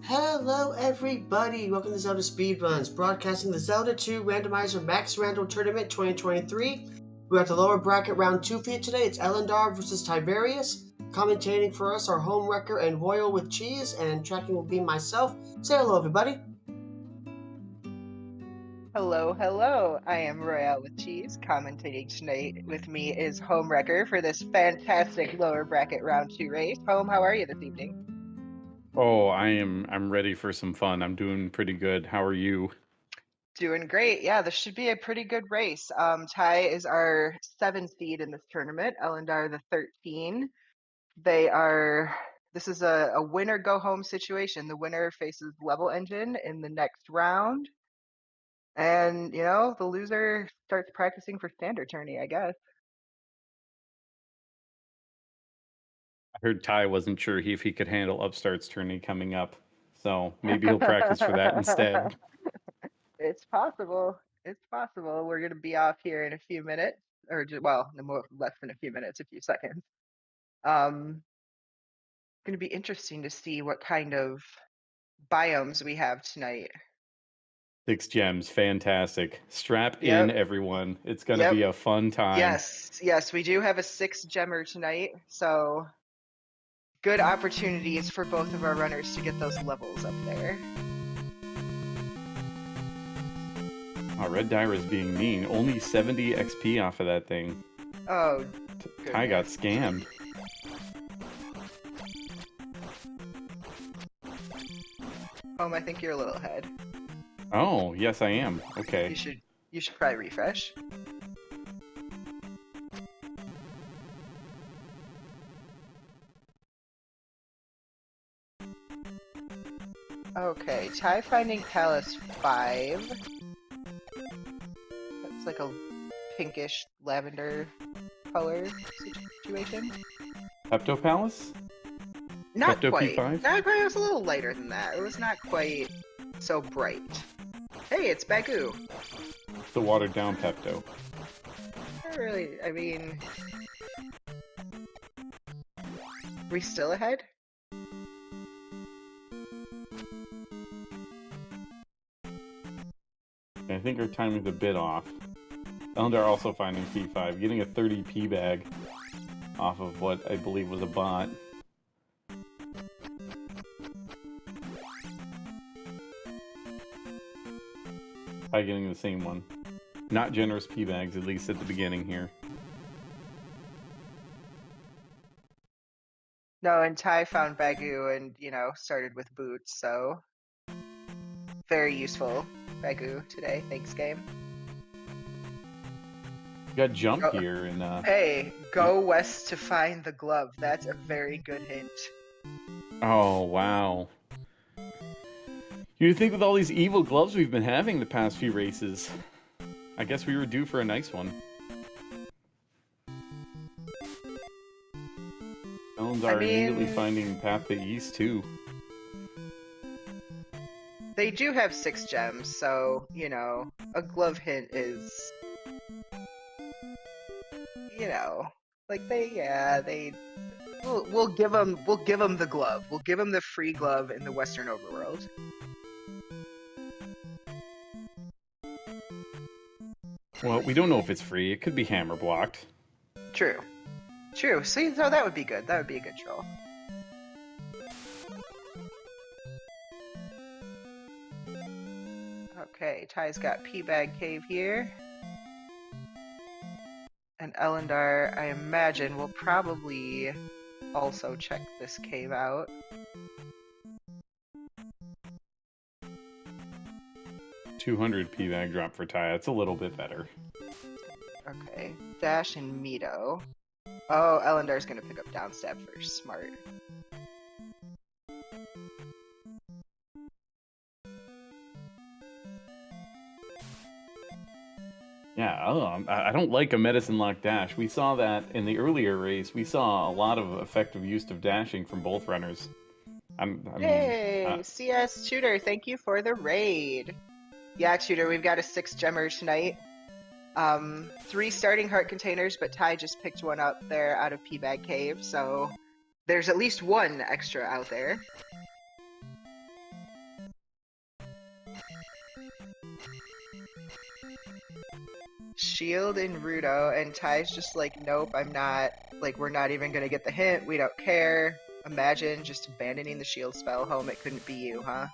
Hello everybody, welcome to Zelda Speedruns, broadcasting the Zelda 2 Randomizer Max Rando Tournament 2023. We're at the lower bracket round 2 for you today. It's Ellendar versus Tyvarius. Commentating for us are Home Wrecker and Royal with Cheese, and tracking will be myself. Say hello everybody. Hello, hello. I am Royale with Cheese. Commentating tonight with me is Home Wrecker for this fantastic lower bracket round 2 race. Home, how are you this evening? Oh, I'm ready for some fun. I'm doing pretty good. How are you? Doing great. Yeah, this should be a pretty good race. Ty is our 7 seed in this tournament. Ellendar the 13. This is a winner go home situation. The winner faces Level Engine in the next round. And, the loser starts practicing for standard tourney, I guess. I heard Ty wasn't sure if he could handle Upstart's tourney coming up, so maybe he'll practice for that instead. It's possible. It's possible. We're going to be off here in a few minutes, or less than a few minutes, a few seconds. Going to be interesting to see what kind of biomes we have tonight. 6 gems, fantastic. Strap in, everyone. It's going to be a fun time. Yes, we do have a 6-gemmer tonight, so good opportunities for both of our runners to get those levels up there. Oh, Red Dyra's being mean. Only 70 XP off of that thing. Oh, Ty got scammed. I think you're a little ahead. Oh, yes, I am. Okay. You should probably refresh. Okay, Ty Finding Palace 5. That's like a pinkish lavender color situation. Pepto Palace? Not Pepto quite. P5? Not quite. It was a little lighter than that. It was not quite so bright. Hey, it's Bagoo. It's the watered down Pepto. Not really. I mean, we still ahead? I think our timing's a bit off. Ellendar also finding P5, getting a 30 P bag off of what I believe was a bot. By getting the same one. Not generous P bags, at least at the beginning here. No, and Ty found Bagoo and, started with boots, so very useful Bagoo today. Thanks, game. You got jump here and hey, go west to find the glove. That's a very good hint. Oh, wow. You'd think with all these evil gloves we've been having the past few races, I guess we were due for a nice one. Ellendar immediately finding Path to East, too. They do have 6 gems, so, a glove hint is, we'll give them the glove. We'll give them the free glove in the Western Overworld. Well, we don't know if it's free. It could be hammer blocked. True. See, so that would be good. That would be a good troll. Okay, Ty's got P-Bag Cave here. And Ellendar, I imagine, will probably also check this cave out. $200 P-Bag drop for Ty. That's a little bit better. Okay. Dash and Mito. Oh, Ellendar's gonna pick up Downstab first. Smart. Yeah, I don't like a Medicine Lock dash. We saw that in the earlier race. We saw a lot of effective use of dashing from both runners. Hey, CS Tutor, thank you for the raid. Yeah, Tutor, we've got a 6-gemmer tonight. 3 starting heart containers, but Ty just picked one up there out of P-Bag Cave, so there's at least one extra out there. shield in Rudo, and Ty's just like, nope, I'm not. Like, we're not even gonna get the hint. We don't care. Imagine just abandoning the shield spell. Home, it couldn't be you, huh?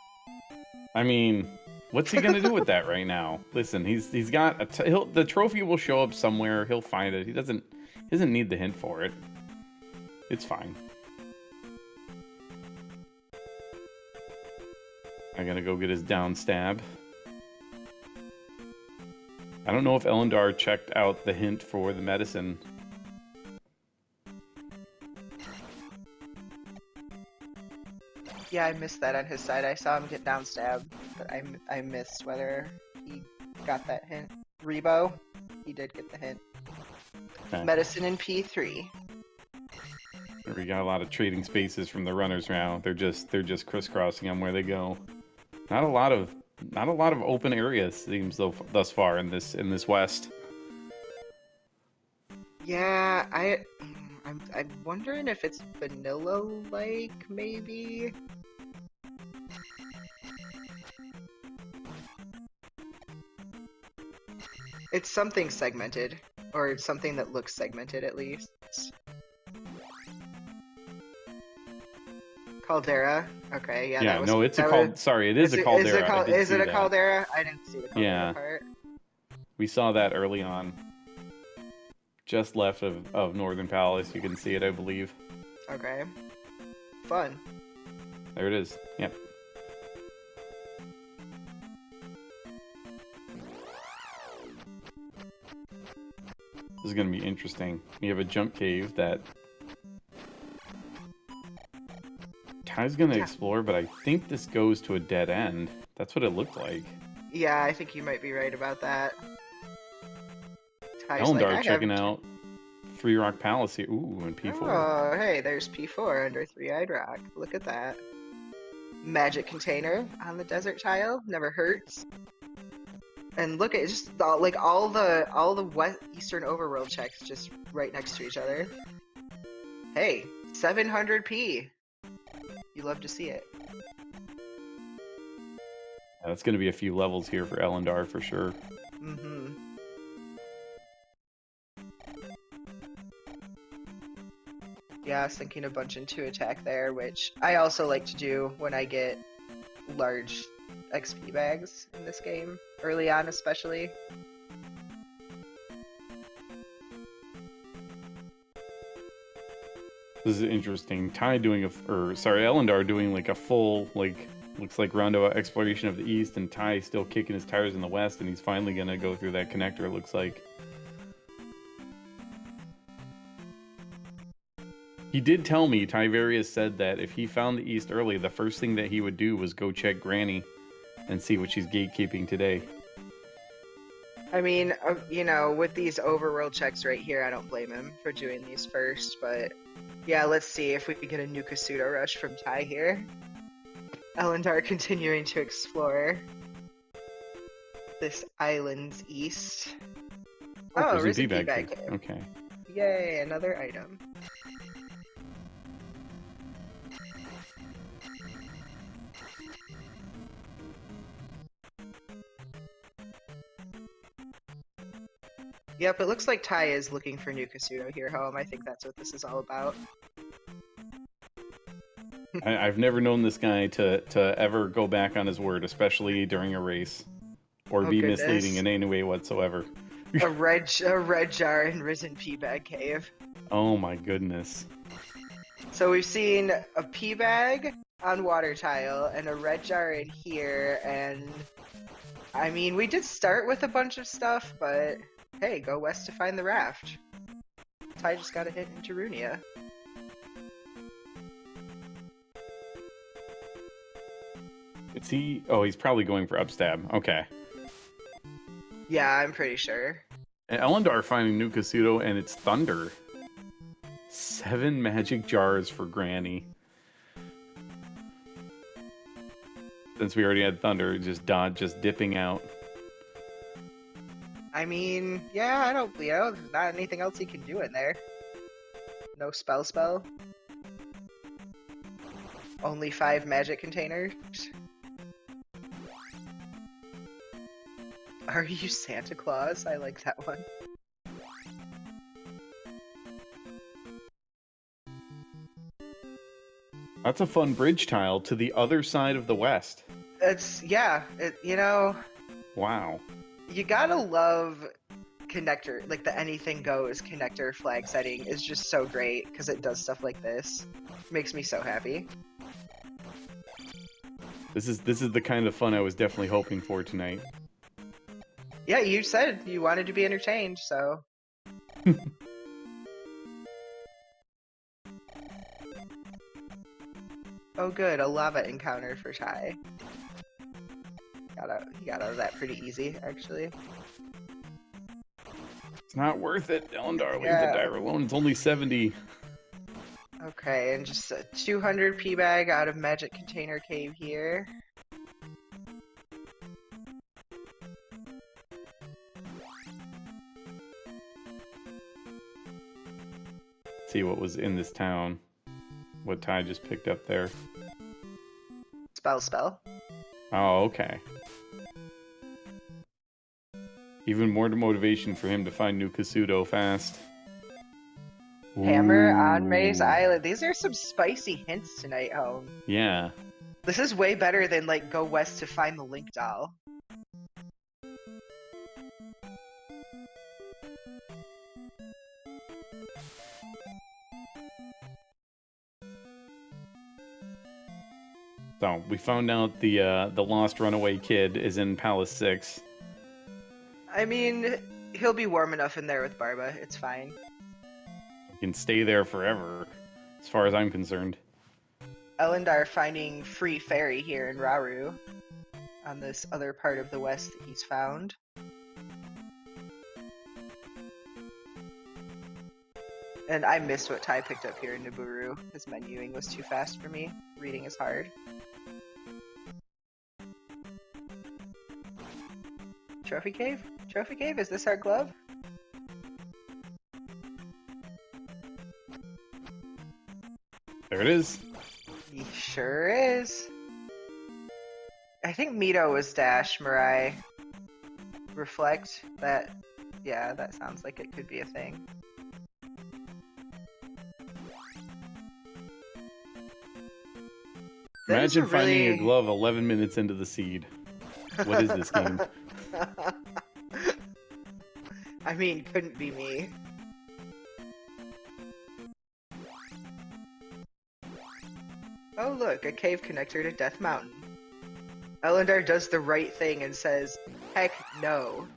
I mean, what's he gonna do with that right now? Listen, he's got the trophy will show up somewhere. He'll find it. He doesn't need the hint for it. It's fine. I gotta go get his down stab. I don't know if Ellendar checked out the hint for the medicine. Yeah, I missed that on his side. I saw him get down stab, but I missed whether he got that hint. Rebo, he did get the hint. Okay. Medicine in P3. We got a lot of trading spaces from the runners now. They're just crisscrossing on where they go. Not a lot of open areas seems though thus far in this west. Yeah, I'm wondering if it's vanilla-like, maybe? It's something segmented, or something that looks segmented at least. Caldera? Okay, yeah. Yeah, no, it's a caldera. Sorry, it is a caldera. Is it a caldera? I didn't see the caldera part. We saw that early on. Just left of Northern Palace. You can see it, I believe. Okay. Fun. There it is. Yep. This is going to be interesting. We have a jump cave that Ty's going to explore, but I think this goes to a dead end. That's what it looked like. Yeah, I think you might be right about that. Ellendar checking out Three Rock Palace here. Ooh, and P4. Oh, hey, there's P4 under Three-Eyed Rock. Look at that. Magic container on the desert tile. Never hurts. And look at just all the west eastern overworld checks just right next to each other. Hey, 700p. You love to see it. Yeah, that's going to be a few levels here for Ellendar for sure. Mm-hmm. Yeah, I was thinking a bunch into attack there, which I also like to do when I get large XP bags in this game, early on especially. This is interesting. Ellendar doing like a full, looks like Rando exploration of the east, and Ty still kicking his tires in the west, and he's finally gonna go through that connector, it looks like. He did tell me, Tyvarius said that if he found the east early, the first thing that he would do was go check Granny and see what she's gatekeeping today. I mean, you know, with these overworld checks right here, I don't blame him for doing these first, but yeah, let's see if we can get a new Kasuto rush from Ty here. Ellendar continuing to explore this island's east. Oh, Risen P-Bag Cave. Okay. Yay, another item. Yep, it looks like Ty is looking for new Kasuto here, home. I think that's what this is all about. I've never known this guy to ever go back on his word, especially during a race, or be misleading in any way whatsoever. a red jar in Risen P-Bag Cave. Oh my goodness. So we've seen a P-Bag on water tile and a red jar in here, and I mean, we did start with a bunch of stuff, but hey, go west to find the raft. Ty just got a hit into Runia. Is he? Oh, he's probably going for upstab. Okay. Yeah, I'm pretty sure. And Ellendar finding new Kasuto, and it's Thunder. 7 magic jars for Granny. Since we already had Thunder, just dipping out. I mean, yeah, I don't, there's not anything else he can do in there. No spell. Only 5 magic containers. Are you Santa Claus? I like that one. That's a fun bridge tile to the other side of the west. You know, Wow. you gotta love connector, like the anything goes connector flag setting is just so great because it does stuff like this. Makes me so happy. This is the kind of fun I was definitely hoping for tonight. Yeah, you said you wanted to be entertained, so. Oh good, a lava encounter for Ty. He got out of that pretty easy, actually. It's not worth it, Ellendar. Leave the diver alone. It's only 70. Okay, and just a 200 P bag out of Magic Container Cave here. See what was in this town. What Ty just picked up there. Spell. Oh, okay. Even more motivation for him to find new Kasudo fast. Hammer on Ooh. Ray's Island. These are some spicy hints tonight, Home. Yeah. This is way better than, like, go west to find the Link doll. So, we found out the lost runaway kid is in Palace 6. I mean, he'll be warm enough in there with Barba. It's fine. He can stay there forever, as far as I'm concerned. Ellendar finding free ferry here in Rauru on this other part of the west that he's found. And I missed what Ty picked up here in Nibiru. His menuing was too fast for me. Reading is hard. Trophy Cave? Trophy Cave? Is this our glove? There it is. He sure is. I think Mito was Dash, Mirai. Reflect. Yeah, that sounds like it could be a thing. Imagine finding a glove 11 minutes into the seed. What is this game? I mean, couldn't be me. Oh look, a cave connector to Death Mountain. Ellendar does the right thing and says, heck no.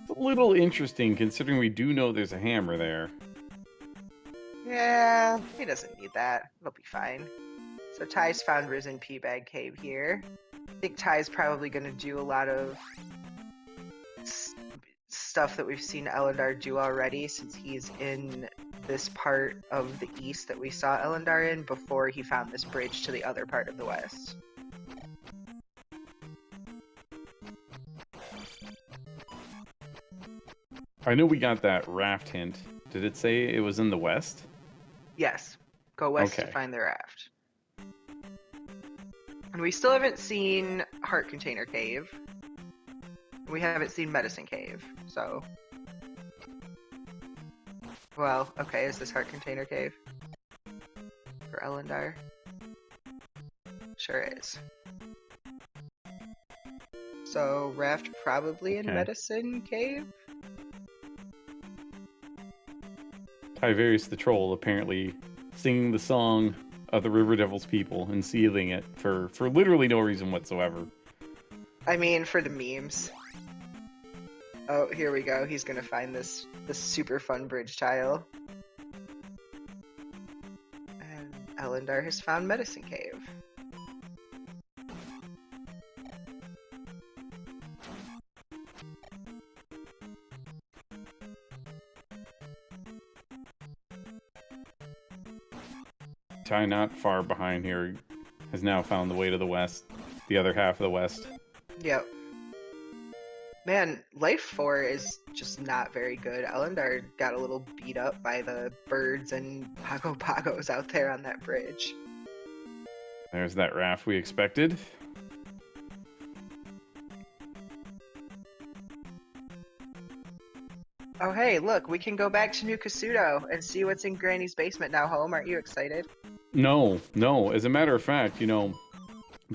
It's a little interesting considering we do know there's a hammer there. Yeah, he doesn't need that. It'll be fine. So Ty's found Risen P-Bag Cave here. I think Ty's probably going to do a lot of stuff that we've seen Ellendar do already since he's in this part of the east that we saw Ellendar in before he found this bridge to the other part of the west. I know we got that raft hint. Did it say it was in the west? Yes. Go west to find the raft. And we still haven't seen Heart Container Cave. We haven't seen Medicine Cave, so... Well, okay, is this Heart Container Cave? For Ellendar? Sure is. So, raft probably in Medicine Cave? Tyvarius the troll apparently singing the song of the River Devil's people and sealing it for literally no reason whatsoever. I mean, for the memes. Oh, here we go. He's gonna find this super fun bridge tile. And Ellendar has found Medicine Cave. Ty, not far behind here, has now found the way to the west, the other half of the west. Yep. Man, Life 4 is just not very good. Ellendar got a little beat up by the birds and pagos out there on that bridge. There's that raft we expected. Oh, hey, look, we can go back to New Kasuto and see what's in Granny's basement now, home. Aren't you excited? No, no. As a matter of fact, you know,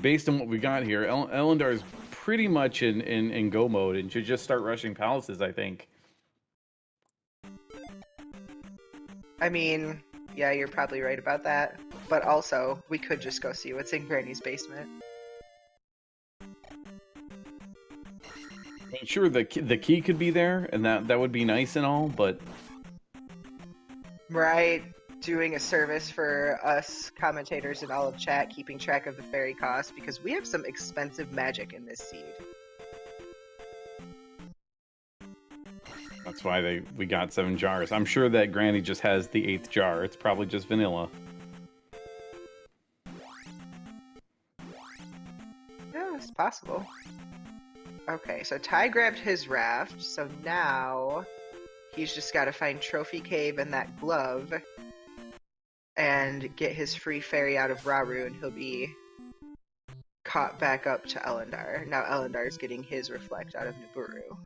based on what we got here, Ellendar is pretty much in go mode and should just start rushing palaces, I think. I mean, yeah, you're probably right about that. But also, we could just go see what's in Granny's basement. I mean, sure, the key could be there, and that would be nice and all, but... Right, doing a service for us commentators and all of chat, keeping track of the fairy cost, because we have some expensive magic in this seed. That's why we got 7 jars. I'm sure that Granny just has the 8th jar. It's probably just vanilla. Yeah, it's possible. Okay, so Ty grabbed his raft, so now he's just got to find Trophy Cave and that glove and get his free fairy out of Rauru, and he'll be caught back up to Ellendar. Now Ellendar is getting his reflect out of Niburu.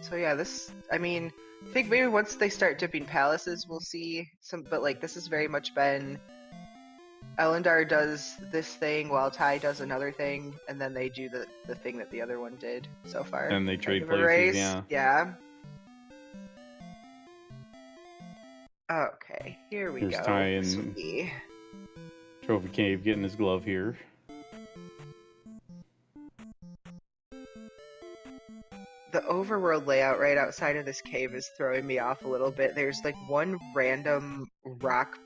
So yeah, this, I mean, I think maybe once they start dipping palaces, we'll see some, but like this has very much been Ellendar does this thing while Ty does another thing, and then they do the thing that the other one did so far. And they trade Kind of a places, race. yeah. Yeah. Okay, here we Here's go. Ty This and will be... Trophy Cave getting his glove here. The overworld layout right outside of this cave is throwing me off a little bit. There's like one random rock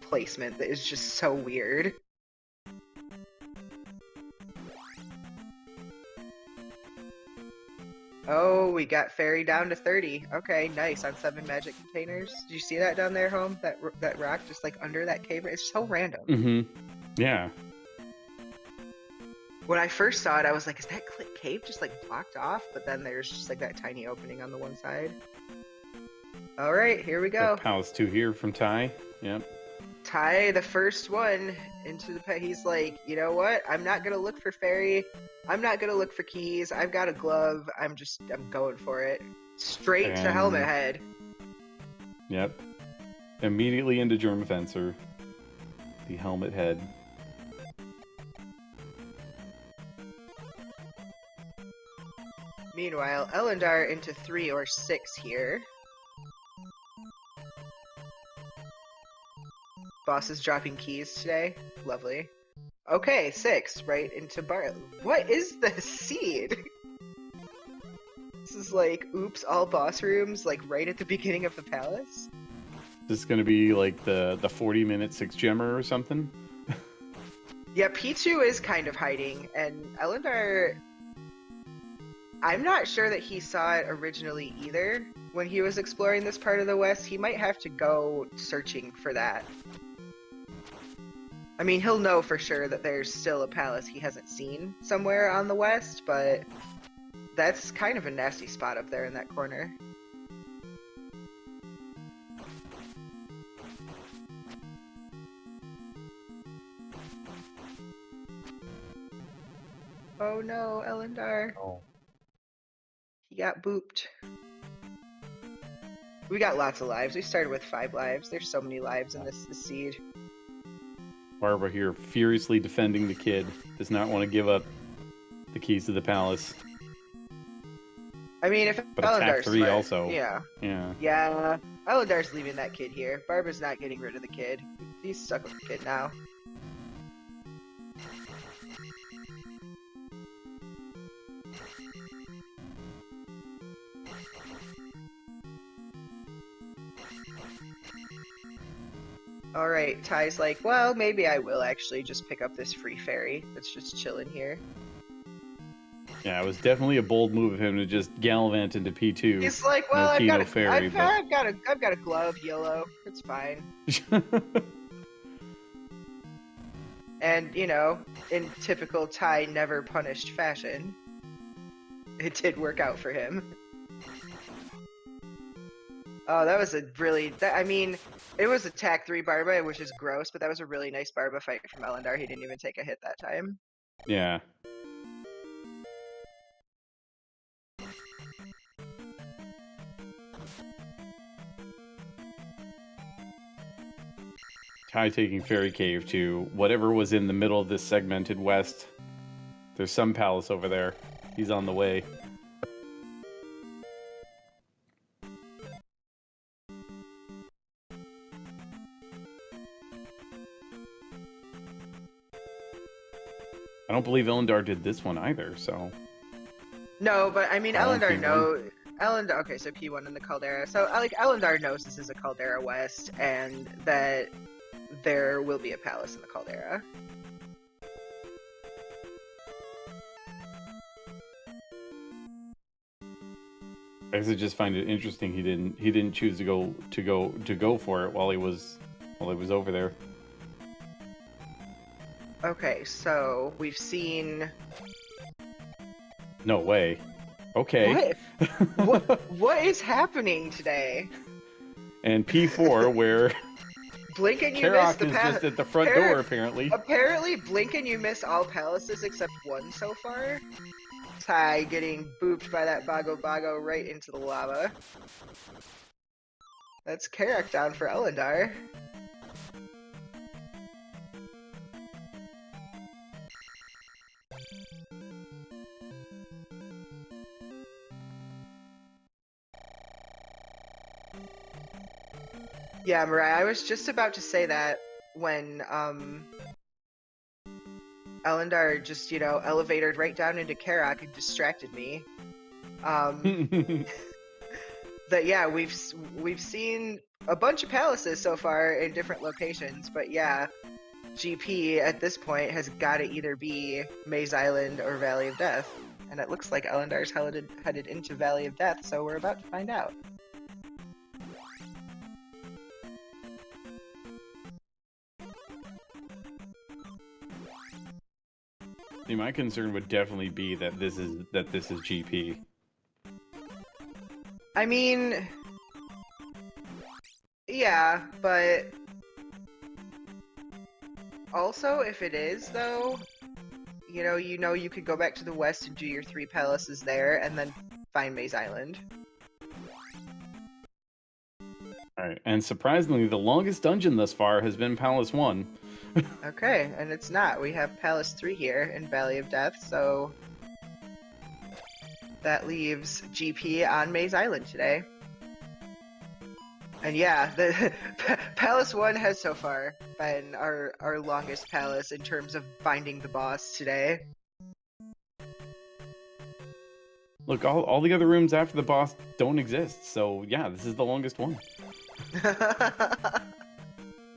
placement that is just so weird. Oh, we got fairy down to 30. Okay, nice, on 7 magic containers. Did you see that down there, home? That rock just like under that cave? It's so random. Mm-hmm. Yeah. When I first saw it, I was like, is that cave just like blocked off? But then there's just like that tiny opening on the one side. All right, here we go. Palace 2 here from Ty. Yep. Ty, the first one into the pet. He's like, you know what? I'm not gonna look for fairy. I'm not gonna look for keys. I've got a glove. I'm going for it. Straight to Helmet Head. Yep. Immediately into Germ Fencer. The Helmet Head. Meanwhile, Ellendar into 3 or 6 here. Boss is dropping keys today. Lovely. Okay, 6, right into Bar. What is this seed? This is like, oops, all boss rooms, like right at the beginning of the palace. This is gonna be like the 40-minute 6-gemmer or something? Yeah, P2 is kind of hiding, and Ellendar... I'm not sure that he saw it originally either. When he was exploring this part of the West, he might have to go searching for that. I mean, he'll know for sure that there's still a palace he hasn't seen somewhere on the West, but that's kind of a nasty spot up there in that corner. Oh no, Ellendar. Oh. He got booped. We got lots of lives. We started with 5 lives. There's so many lives in this seed. Barbara here, furiously defending the kid. Does not want to give up the keys to the palace. I mean, if But attack Ellendar's 3 smart, also. Yeah. Yeah. Yeah. Ellendar's leaving that kid here. Barbara's not getting rid of the kid. He's stuck with the kid now. Alright, Ty's like, well, maybe I will actually just pick up this free fairy that's just chilling here. Yeah, it was definitely a bold move of him to just gallivant into P2. He's like, well, No I've key, got no a, fairy, I've got a glove, yellow. It's fine. And, you know, in typical Ty never punished fashion, it did work out for him. Oh, that was a really. I mean, it was attack 3 Barba, which is gross, but that was a really nice Barba fight from Ellendar. He didn't even take a hit that time. Yeah. Ty taking Fairy Cave to whatever was in the middle of this segmented west. There's some palace over there. He's on the way. I don't believe Ellendar did this one either, so... No, but I mean, Ellendar P1. knows. Ellendar, okay, so P1 in the Caldera. So, like, Ellendar knows this is a Caldera West, and that there will be a palace in the Caldera. I guess I just find it interesting he didn't choose to go for it while he was over there. Okay, so we've seen. No way. Okay. What is happening today? And P4 where Blink and you miss Karok the is just at the front door apparently. Apparently, Blink and you miss all palaces except one so far. Ty getting booped by that Bago Bago right into the lava. That's Karok down for Ellendar. Yeah, Mariah, I was just about to say that when Ellendar just, elevatored right down into Karok and distracted me. That yeah, we've seen a bunch of palaces so far in different locations, but yeah, GP at this point has got to either be Maze Island or Valley of Death, and it looks like Ellendar's headed into Valley of Death, so we're about to find out. See, my concern would definitely be that this is GP. I mean, yeah, but also if it is though, you could go back to the west and do your 3 palaces there, and then find Maze Island. All right, and surprisingly, the longest dungeon thus far has been Palace 1. Okay, and it's not. We have Palace 3 here in Valley of Death, so that leaves GP on Maze Island today. And yeah, the Palace 1 has so far been our longest palace in terms of finding the boss today. Look, all the other rooms after the boss don't exist, so yeah, this is the longest one. I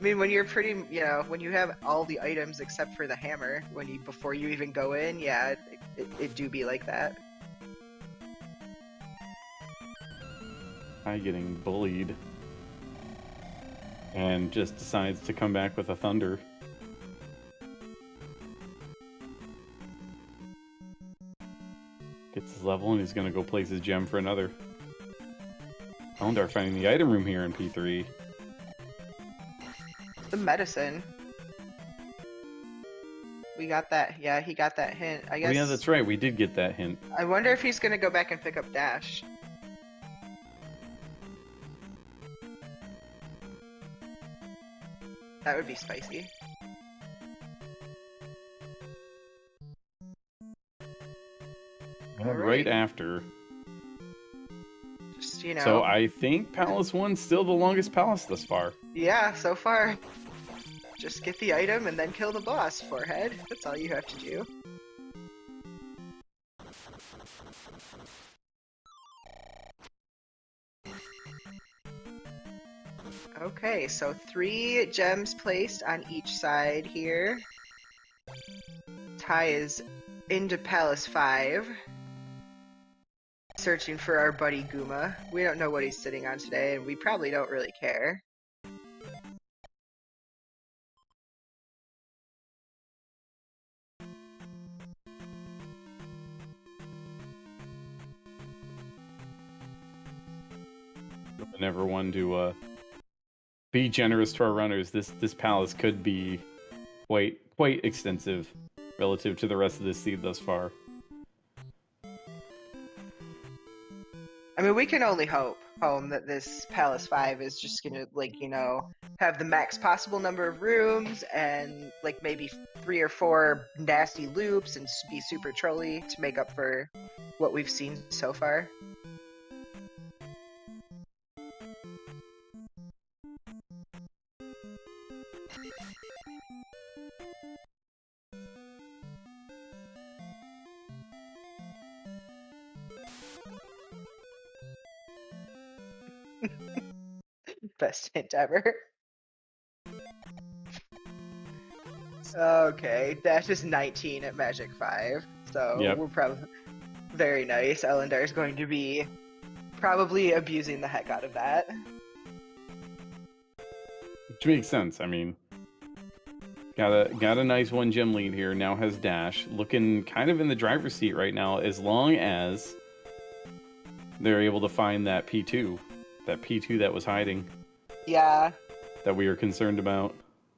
mean, when you're pretty, when you have all the items except for the hammer, before you even go in, yeah, it do be like that. Ty getting bullied. And just decides to come back with a thunder. Gets his level and he's gonna go place his gem for another. Ellendar finding the item room here in P3. The medicine. We got that. Yeah, he got that hint. I guess. Oh, yeah, that's right. We did get that hint. I wonder if he's gonna go back and pick up Dash. That would be spicy. Right after. Just, So I think Palace 1's still the longest palace thus far. Yeah, so far. Just get the item and then kill the boss, forehead. That's all you have to do. Okay, so 3 gems placed on each side here. Ty is into Palace 5. Searching for our buddy Guma. We don't know what he's sitting on today, and we probably don't really care. never one to be generous to our runners. This palace could be quite extensive relative to the rest of this seed thus far. I mean, we can only hope, Home, that this Palace 5 is just gonna, like, you know, have the max possible number of rooms and, like, maybe 3 or 4 nasty loops and be super trolly to make up for what we've seen so far. Best hint ever. Okay, Dash is 19 at Magic 5, so Yep. we're probably very nice. Ellendar is going to be probably abusing the heck out of that. Which makes sense. I mean, got a nice 1 gem lead here. Now has Dash, looking kind of in the driver's seat right now, as long as they're able to find that P2 that was hiding. Yeah. That we are concerned about.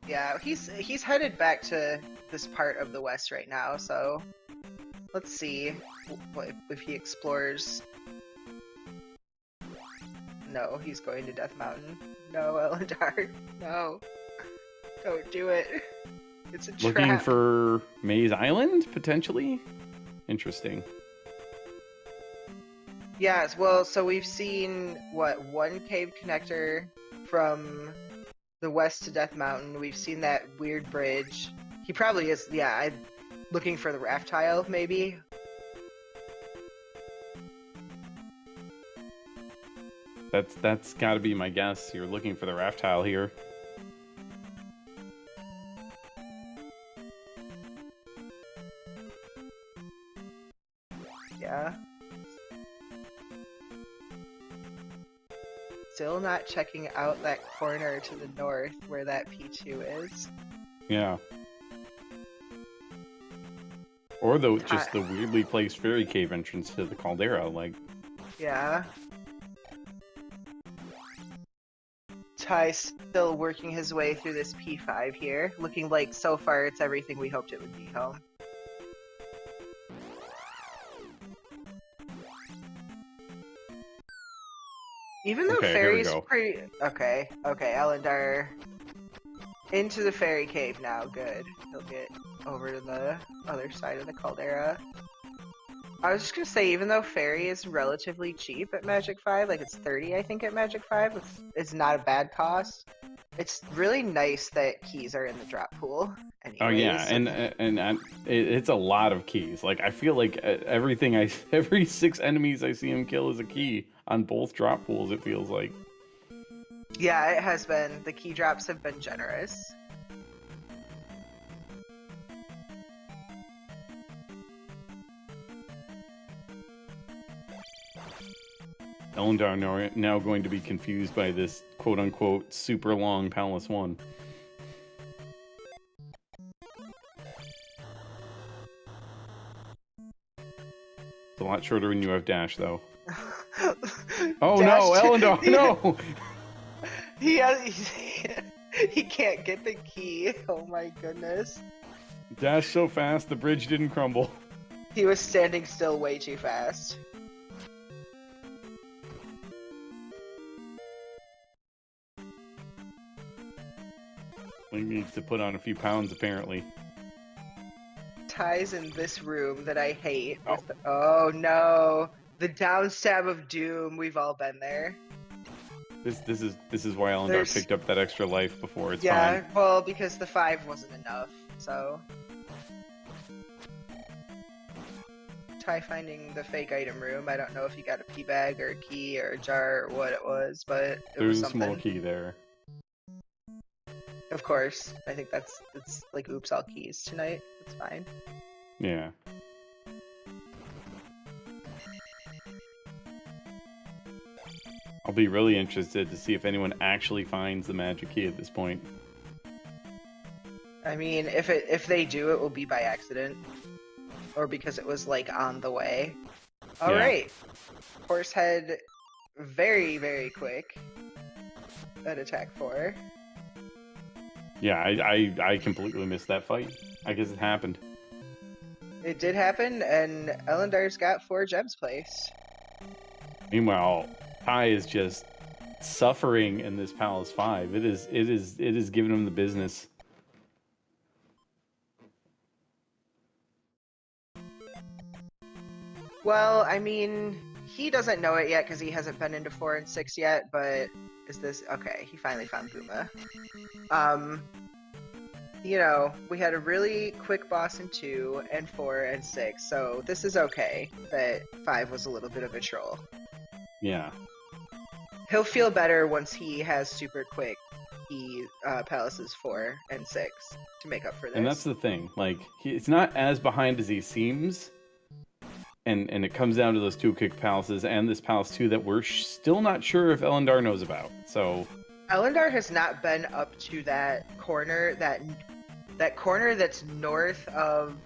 Yeah, he's headed back to this part of the west right now, so let's see if he explores. No, he's going to Death Mountain. No, Ellendar. No. Don't do it. It's a trap. Looking for Maze Island, potentially? Interesting. Yes, well, so we've seen, what, 1 cave connector from the west to Death Mountain. We've seen that weird bridge. He probably is, yeah, I'm looking for the raft tile, maybe. That's got to be my guess. You're looking for the raft tile here. Yeah. Still not checking out that corner to the north where that P2 is. Yeah. Or just the weirdly placed fairy cave entrance to the caldera, like. Yeah. Ty's still working his way through this P5 here, looking like so far it's everything we hoped it would be, Home. Even though Fairy's pretty... Okay, Ellendar into the fairy cave now, good. He'll get over to the other side of the caldera. I was just gonna say, even though Fairy is relatively cheap at Magic 5, like it's 30 I think at Magic 5, it's not a bad cost. It's really nice that keys are in the drop pool. Anyways. Oh yeah, and it's a lot of keys. Like I feel like every 6 enemies I see him kill is a key on both drop pools. It feels like. Yeah, it has been. The key drops have been generous. Ellendar now going to be confused by this quote-unquote super long Palace 1. It's a lot shorter when you have Dash, though. Oh Dash no, Ellendar, no! He can't get the key. Oh my goodness. Dash so fast, the bridge didn't crumble. He was standing still way too fast. He needs to put on a few pounds, apparently. Ties in this room that I hate. Oh no, the downstab of doom. We've all been there. This is why Ellendar picked up that extra life before. It's fine. Yeah, well, because the 5 wasn't enough, so. Try finding the fake item room. I don't know if you got a pea bag or a key or a jar or what it was, but There's was a small key there. Of course. I think it's like oops all keys tonight. It's fine. Yeah. I'll be really interested to see if anyone actually finds the magic key at this point. I mean, if they do, it will be by accident. Or because it was like on the way. Alright. Horsehead very, very quick at attack 4. Yeah, I completely missed that fight. I guess it happened. It did happen, and Ellendar's got 4 gems placed. Meanwhile, Ty is just suffering in this Palace 5. It is giving him the business. Well, I mean, he doesn't know it yet because he hasn't been into 4 and 6 yet, but is this... Okay, he finally found Guma. You know, we had a really quick boss in 2 and 4 and 6, so this is okay that 5 was a little bit of a troll. Yeah. He'll feel better once he has super quick Palaces 4 and 6 to make up for this. And that's the thing. Like, it's not as behind as he seems. And it comes down to those 2 quick palaces and this palace 2 that we're still not sure if Ellendar knows about. So Ellendar has not been up to that corner, that corner that's north of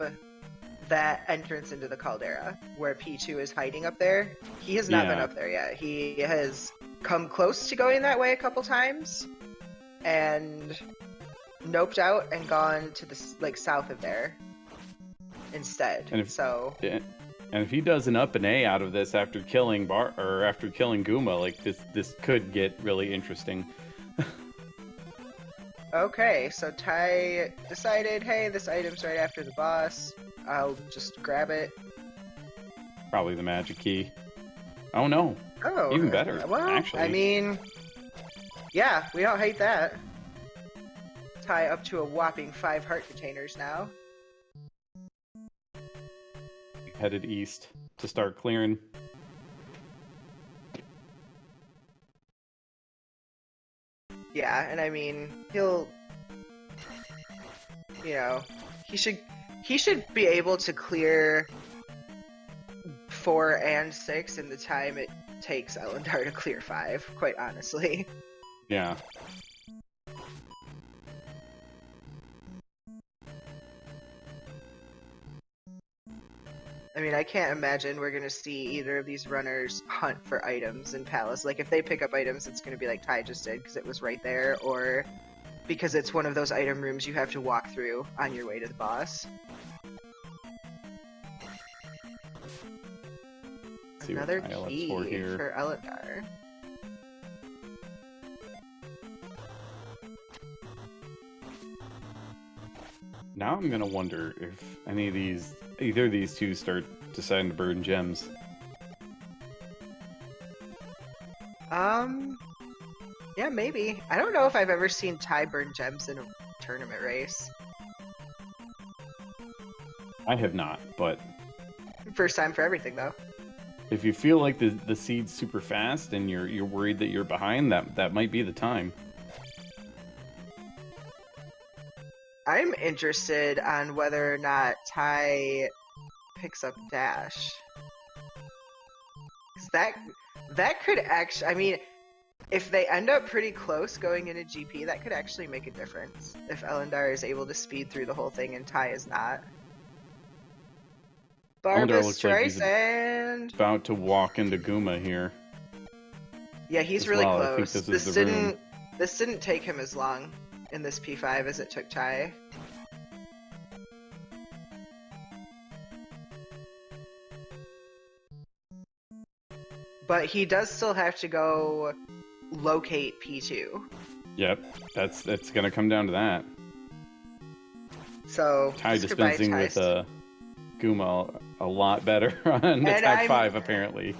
that entrance into the caldera, where P2 is hiding up there. He has not been up there yet. He has come close to going that way a couple times, and noped out and gone to the south of there instead. And if, so. Yeah. And if he does an up and A out of this after killing Guma, like this could get really interesting. Okay, so Ty decided, hey, this item's right after the boss. I'll just grab it. Probably the magic key. Oh no. Oh, even better. Well, actually, I mean, yeah, we don't hate that. Ty up to a whopping 5 heart containers now. Headed east to start clearing. Yeah, and I mean, he'll, you know, he should be able to clear 4 and 6 in the time it takes Ellendar to clear 5, quite honestly. Yeah. I mean, I can't imagine we're gonna see either of these runners hunt for items in Palace. Like, if they pick up items, it's gonna be like Ty just did, because it was right there, or because it's one of those item rooms you have to walk through on your way to the boss. Another key for Ellendar. Now I'm gonna wonder if either of these 2 start deciding to burn gems. Yeah, maybe. I don't know if I've ever seen Ty burn gems in a tournament race. I have not, but First time for everything, though. if you feel like the seed's super fast and you're worried that you're behind, that might be the time. I'm interested on whether or not Ty picks up dash. 'Cause that could actually, I mean, if they end up pretty close going into GP, that could actually make a difference. If Ellendar is able to speed through the whole thing and Ty is not. Ellendar looks like he's Streisand. about to walk into Guma here. Yeah, he's really I close. think this is the room. This didn't take him as long in this P5 as it took Ty. But he does still have to go locate P2. Yep, it's gonna come down to that. So Ty dispensing with Guma a lot better on attack 5 apparently.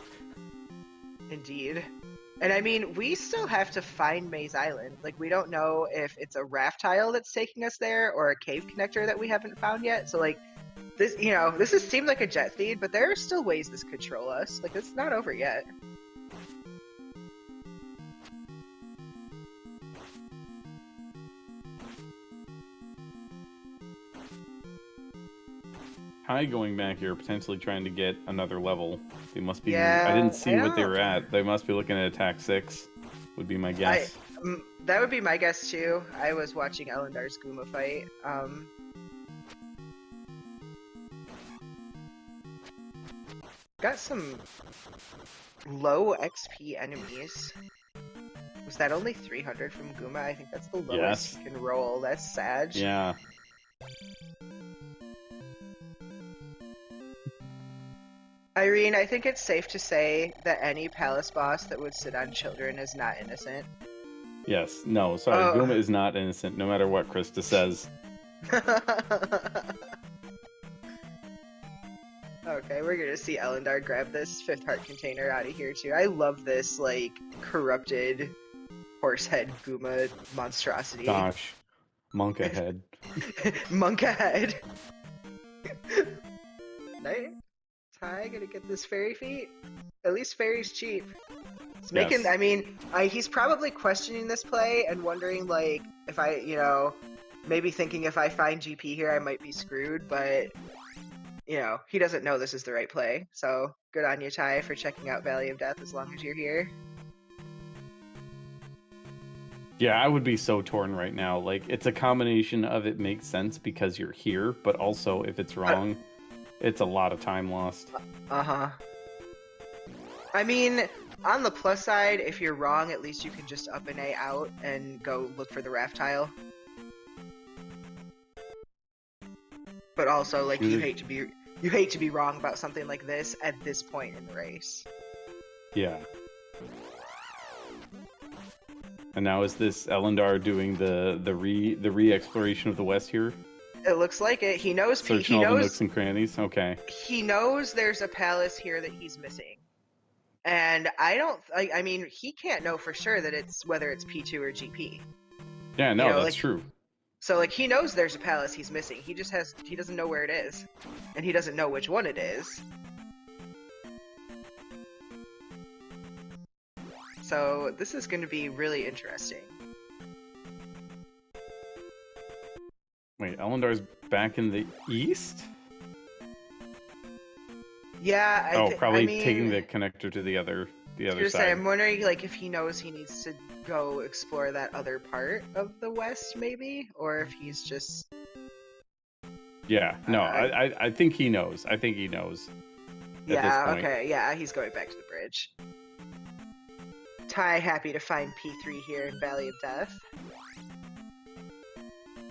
Indeed. And I mean, we still have to find Maze Island. Like, we don't know if it's a raft tile that's taking us there or a cave connector that we haven't found yet. So, like, this, you know, this has seemed like a jet feed, but there are still ways this could troll us. Like, it's not over yet. Ty going back here, potentially trying to get another level. They must be. Yeah, I didn't see what they were at. They must be looking at attack 6. Would be my guess. That would be my guess too. I was watching Ellendar's Guma fight. got some low XP enemies. Was that only 300 from Guma? I think that's the lowest you can roll. That's sad. Yeah. Irene, I think it's safe to say that any palace boss that would sit on children is not innocent. Yes. No, sorry. Oh. Guma is not innocent, no matter what Krista says. Okay, we're gonna see Ellendar grab this 5th heart container out of here too. I love this, like, corrupted horsehead Guma monstrosity. Gosh. Monk ahead. Monk ahead. Nice. Ty gonna get this fairy feat? At least fairy's cheap. It's making, Yes. I mean, he's probably questioning this play and wondering, like, if I, you know, maybe thinking if I find GP here I might be screwed, but, you know, he doesn't know this is the right play. So, good on you, Ty, for checking out Valley of Death as long as you're here. Yeah, I would be so torn right now. Like, it's a combination of it makes sense because you're here, but also if it's wrong, it's a lot of time lost. Uh-huh. I mean, on the plus side, if you're wrong, at least you can just up and A out and go look for the raft tile. But also, like, you hate to be wrong about something like this at this point in the race. Yeah. And now is this Ellendar doing the re-exploration of the West here? It looks like it. He knows. Searching all the nooks and crannies. Okay. He knows there's a palace here that he's missing, and I mean, he can't know for sure that it's whether it's P2 or GP. Yeah, no, You know, that's like, true. So, like, he knows there's a palace he's missing. He doesn't know where it is, and he doesn't know which one it is. So this is going to be really interesting. Wait, Ellendar's back in the east? Yeah. Probably I mean, taking the connector to the other side. I'm wondering, like, if he knows he needs to go explore that other part of the West, maybe, or if he's just. Yeah. No, I think he knows. I think he knows. Yeah. Okay. Yeah, he's going back to the bridge. Ty happy to find P3 here in Valley of Death.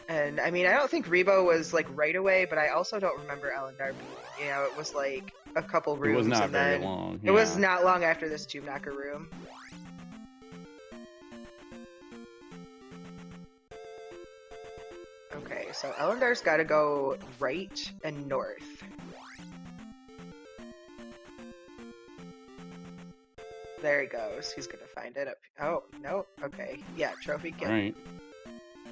And I mean, I don't think Rebo was like right away, but I also don't remember Ellendar being, you know, it was like a couple rooms. It was not and very then long. It was not long after this Tomb Knocker room. Okay, so Ellendar's got to go right and north. There he goes. He's gonna find it up. Oh no. Okay. Yeah. Trophy kill. Right.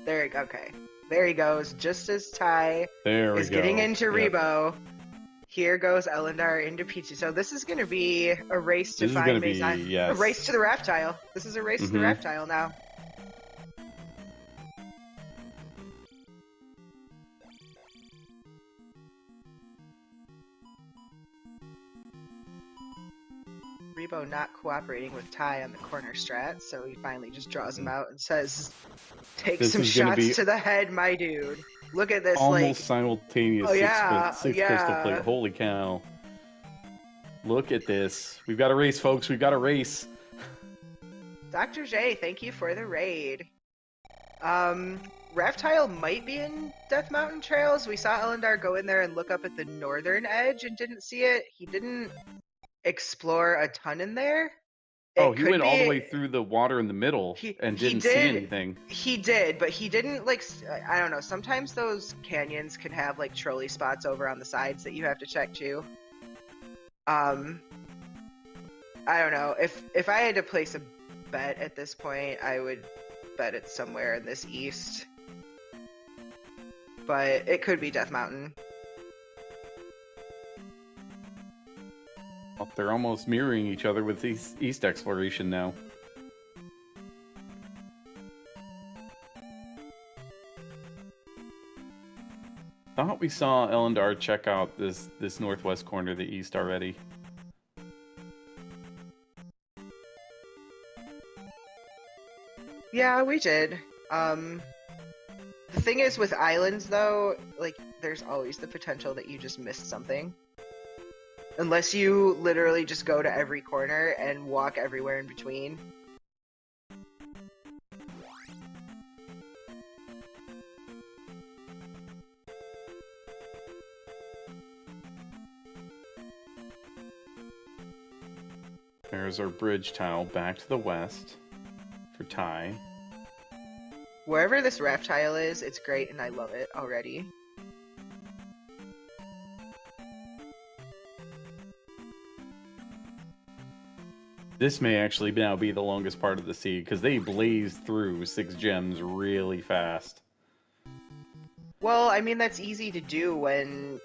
There he go. Okay. There he goes. Just as Ty is getting into Rebo, here goes Ellendar into P2. So this is gonna be a race to find Maison. Yes. A race to the raft tile. This is a race to the raft tile now. Rebo not cooperating with Ty on the corner strat, so he finally just draws him out and says, "Take some shots to the head, my dude. Look at this, almost simultaneous six crystal plate. Holy cow! Look at this. We've got a race, folks. We've got a race." Dr. J, thank you for the raid. Raft tile might be in Death Mountain Trails. We saw Ellendar go in there and look up at the northern edge and didn't see it. He didn't explore a ton in there. He went all the way through the water in the middle and didn't see anything. He did, but he didn't, like, I don't know, sometimes those canyons can have, like, trolley spots over on the sides that you have to check too. I don't know, if I had to place a bet at this point, I would bet it's somewhere in this east. But it could be Death Mountain. Well, they're almost mirroring each other with east exploration now. Thought we saw Ellendar check out this northwest corner of the east already. Yeah, we did. The thing is with islands though, like, there's always the potential that you just missed something. Unless you literally just go to every corner and walk everywhere in between. There's our bridge tile back to the west for Ty. Wherever this raft tile is, it's great and I love it already. This may actually now be the longest part of the sea, because they blaze through 6 gems really fast. Well, I mean, that's easy to do when,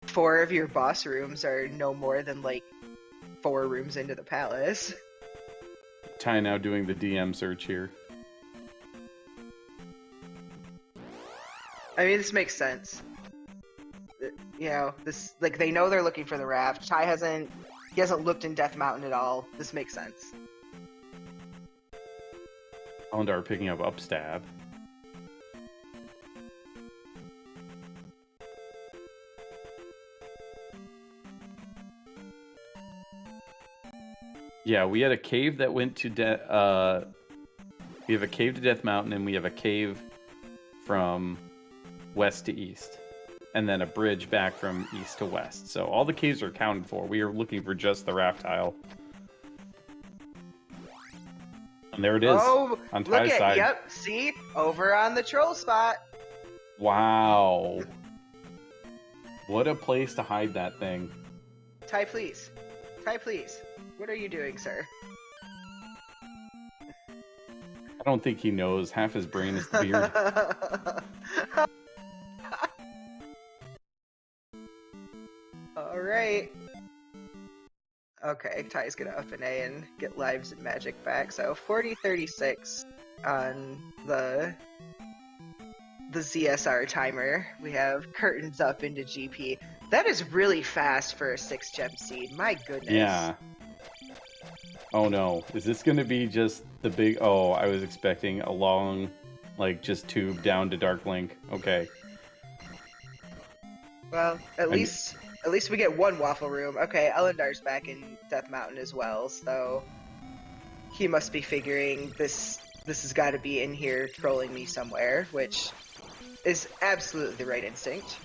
4 of your boss rooms are no more than, like, 4 rooms into the palace. Ty now doing the DM search here. I mean, this makes sense. This, like, they know they're looking for the raft. Ty hasn't looked in Death Mountain at all. This makes sense. Ellendar picking up upstab. Yeah, we had a cave that went to we have a cave to Death Mountain, and we have a cave from west to east. And then a bridge back from east to west. So all the caves are accounted for. We are looking for just the raft tile. And there it is. Oh, on Ty's side. Yep, see? Over on the troll spot. Wow. What a place to hide that thing. Ty, please. Ty, please. What are you doing, sir? I don't think he knows. Half his brain is the beard. Alright. Okay, Ty's gonna up an A and get lives and magic back. So 40-36 on the ZSR timer. We have curtains up into GP. That is really fast for a 6-gem seed. My goodness. Yeah. Oh no. Is this gonna be just the big... Oh, I was expecting a long, like, just tube down to Dark Link. Okay. Well, at least we get one waffle room. Okay, Ellendar's back in Death Mountain as well, so he must be figuring this has got to be in here trolling me somewhere, which is absolutely the right instinct.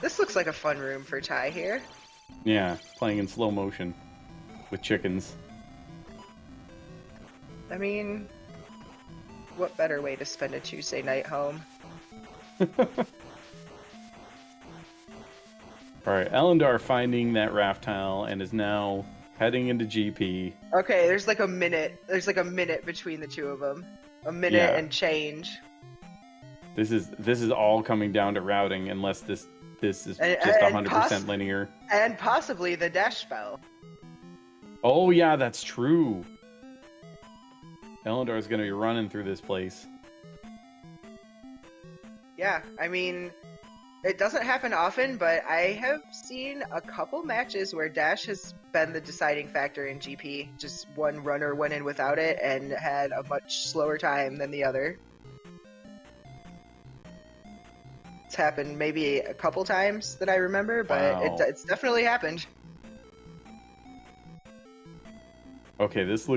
This looks like a fun room for Ty here. Yeah, playing in slow motion with chickens. I mean, what better way to spend a Tuesday night home? Alright, Ellendar finding that raft tile and is now heading into GP. Okay, there's like a minute between the two of them. A minute and change. This is all coming down to routing, unless this is just 100% linear. And possibly the dash spell. Oh yeah, that's true. Ellendar is going to be running through this place. Yeah, I mean, it doesn't happen often, but I have seen a couple matches where dash has been the deciding factor in GP. Just one runner went in without it and had a much slower time than the other. It's happened maybe a couple times that I remember, but wow. It's definitely happened. Okay, this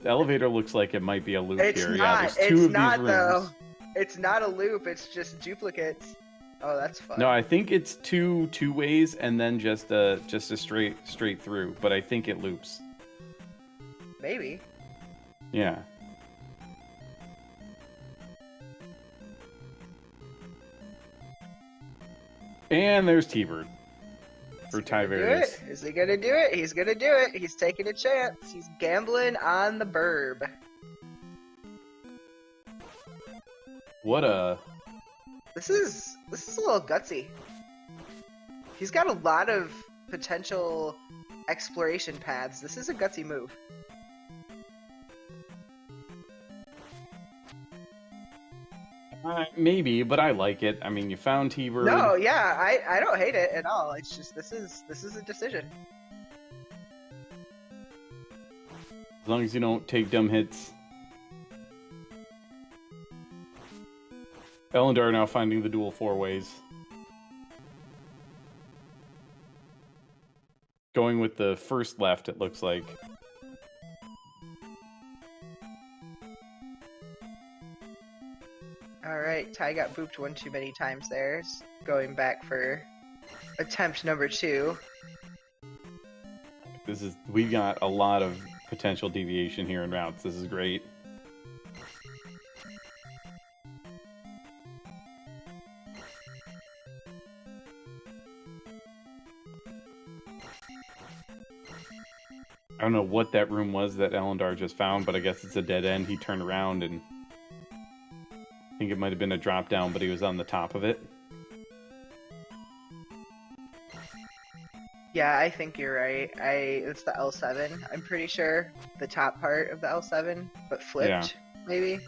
elevator looks like it might be a loop It's here. not. Yeah, there's two It's of not these though. rooms. It's not a loop. It's just duplicates. Oh, that's fun. No, I think it's two ways and then just a straight through. But I think it loops. Maybe. Yeah. And there's T-Bird for Tyvarius. Is he gonna do it? He's gonna do it. He's taking a chance. He's gambling on the burb. What a... This is a little gutsy. He's got a lot of potential exploration paths. This is a gutsy move. Maybe, but I like it. I mean, you found T-Bird. No, yeah, I don't hate it at all. It's just this is a decision. As long as you don't take dumb hits. Ellendar now finding the dual 4-ways. going with the first left, it looks like. Alright, Ty got booped one too many times there. Going back for attempt number 2. We got a lot of potential deviation here in routes. This is great. I don't know what that room was that Ellendar just found, but I guess it's a dead end. He turned around and I think it might have been a drop down, but he was on the top of it. Yeah, I think you're right. It's the L7, I'm pretty sure. The top part of the L7, but flipped, maybe?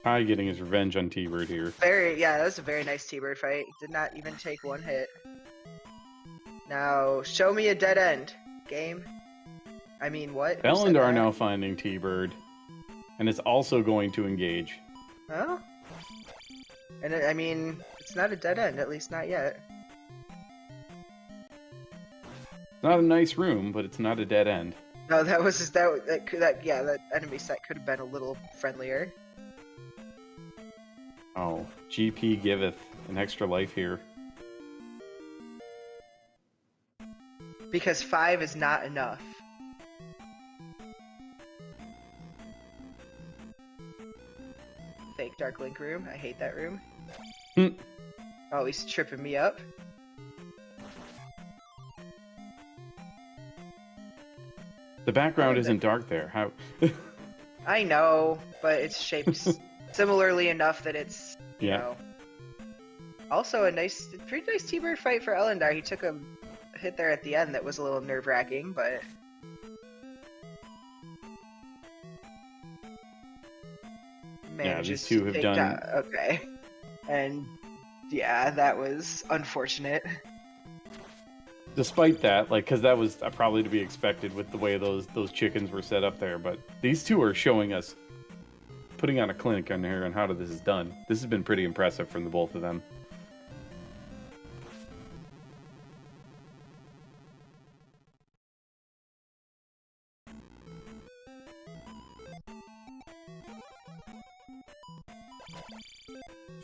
Ty getting his revenge on T-Bird here. Yeah, that was a very nice T-Bird fight. Did not even take one hit. Now, show me a dead end, game. I mean, what? Ellendar now finding T-Bird, and it's also going to engage. Oh? And I mean, it's not a dead end, at least not yet. It's not a nice room, but it's not a dead end. No, that enemy set could have been a little friendlier. Oh, GP giveth an extra life here. Because 5 is not enough. Fake Dark Link room. I hate that room. Oh, he's tripping me up. The background isn't dark there. How? I know, but it's shaped similarly enough that it's, you know. Also, pretty nice T-Bird fight for Ellendar. He took a hit there at the end that was a little nerve-wracking, but... Yeah, these two have done... Okay. And, yeah, that was unfortunate. Despite that, like, because that was probably to be expected with the way those chickens were set up there, but these two are showing us, putting on a clinic on here on how this is done. This has been pretty impressive from the both of them.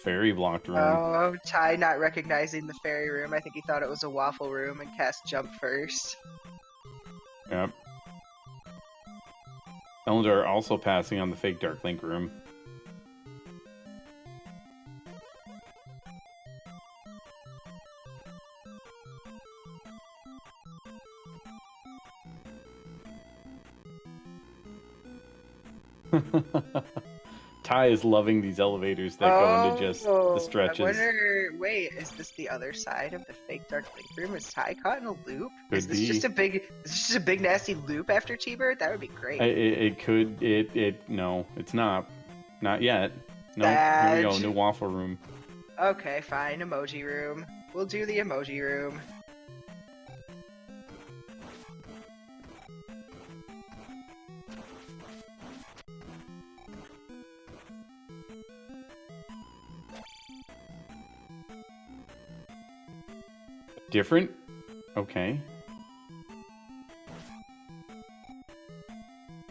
Fairy blocked room. Oh, Ty not recognizing the fairy room. I think he thought it was a waffle room and cast jump first. Yep. Ellendar also passing on the fake Dark Link room. Ty is loving these elevators that go into just the stretches. I wonder, wait, is this the other side of the fake Dark Link room? Is Ty caught in a loop? Is this just a big nasty loop after T-Bird? That would be great. No, it's not. Not yet. No, here we go, new waffle room. Okay, fine, emoji room. We'll do the emoji room. Different? Okay.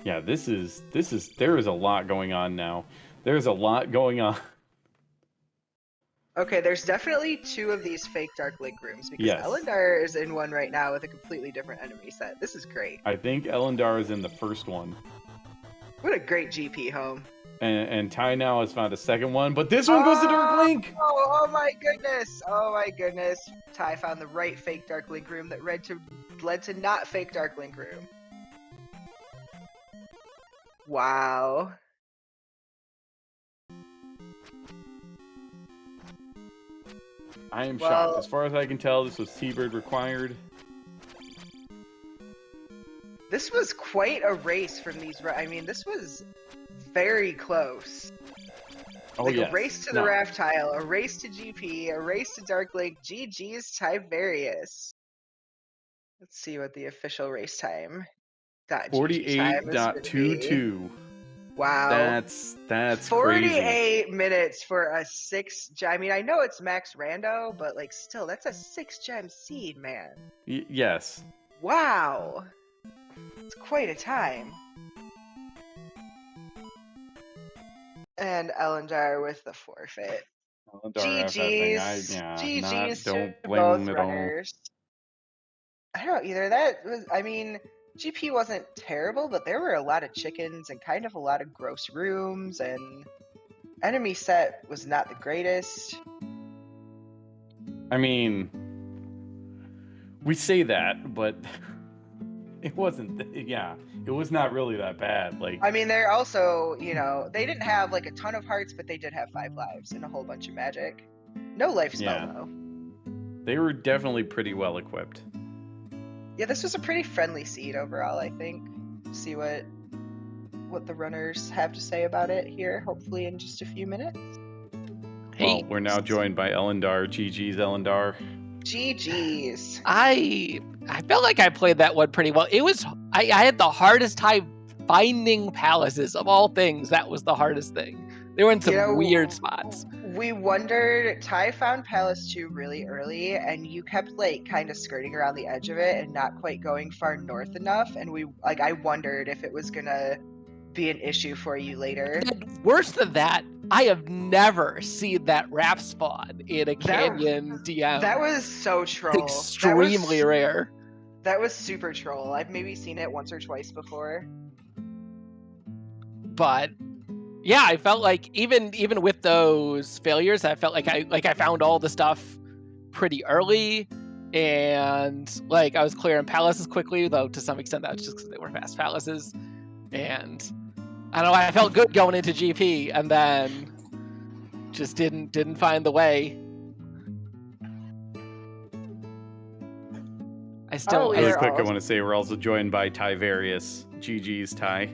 Yeah, there is a lot going on now. There's a lot going on. Okay, there's definitely 2 of these fake Dark Link rooms, because Ellendar is in one right now with a completely different enemy set. This is great. I think Ellendar is in the first one. What a great GP home. And Ty now has found a second one, but this one goes to Dark Link! Oh my goodness! Oh my goodness. Ty found the right fake Dark Link room that led to not fake Dark Link room. Wow. I am shocked. As far as I can tell, this was T-Bird required. This was quite a race from these. I mean, this was very close. Oh, like a race to the raft tile, a race to GP, a race to Dark Link. GG's Tyvarius. Let's see what the official race time. 48.22. Wow. That's 48 crazy. minutes for a 6-gem. I mean, I know it's max rando, but like still, that's a 6-gem seed, man. Yes. Wow. It's quite a time. And Ellendar with the forfeit. GG's don't to blame both him at all. runners. I don't know either. That was, I mean, GP wasn't terrible, but there were a lot of chickens and kind of a lot of gross rooms, and enemy set was not the greatest. I mean, we say that, but it wasn't. Yeah, it was not really that bad. Like, I mean, they're also, you know, they didn't have like a ton of hearts, but they did have 5 lives and a whole bunch of magic. No life spell though. They were definitely pretty well equipped. Yeah, this was a pretty friendly seed overall, I think. See what the runners have to say about it here, hopefully in just a few minutes. Well, we're now joined by Ellendar. GG's, Ellendar. GG's. I felt like I played that one pretty well. It was I had the hardest time finding palaces of all things. That was the hardest thing. They were in some weird spots. We wondered, Ty found Palace 2 really early, and you kept like kind of skirting around the edge of it and not quite going far north enough. And I wondered if it was gonna be an issue for you later. And worse than that, I have never seen that raft spawn in a canyon DM. That was so troll. Extremely rare. That was super troll. I've maybe seen it once or twice before. But yeah, I felt like even with those failures, I felt like I found all the stuff pretty early, and like I was clearing palaces quickly, though to some extent that was just because they were fast palaces. And I don't know, I felt good going into GP, and then just didn't find the way. Really quick, I want to say we're also joined by Tyvarius. GG's, Ty.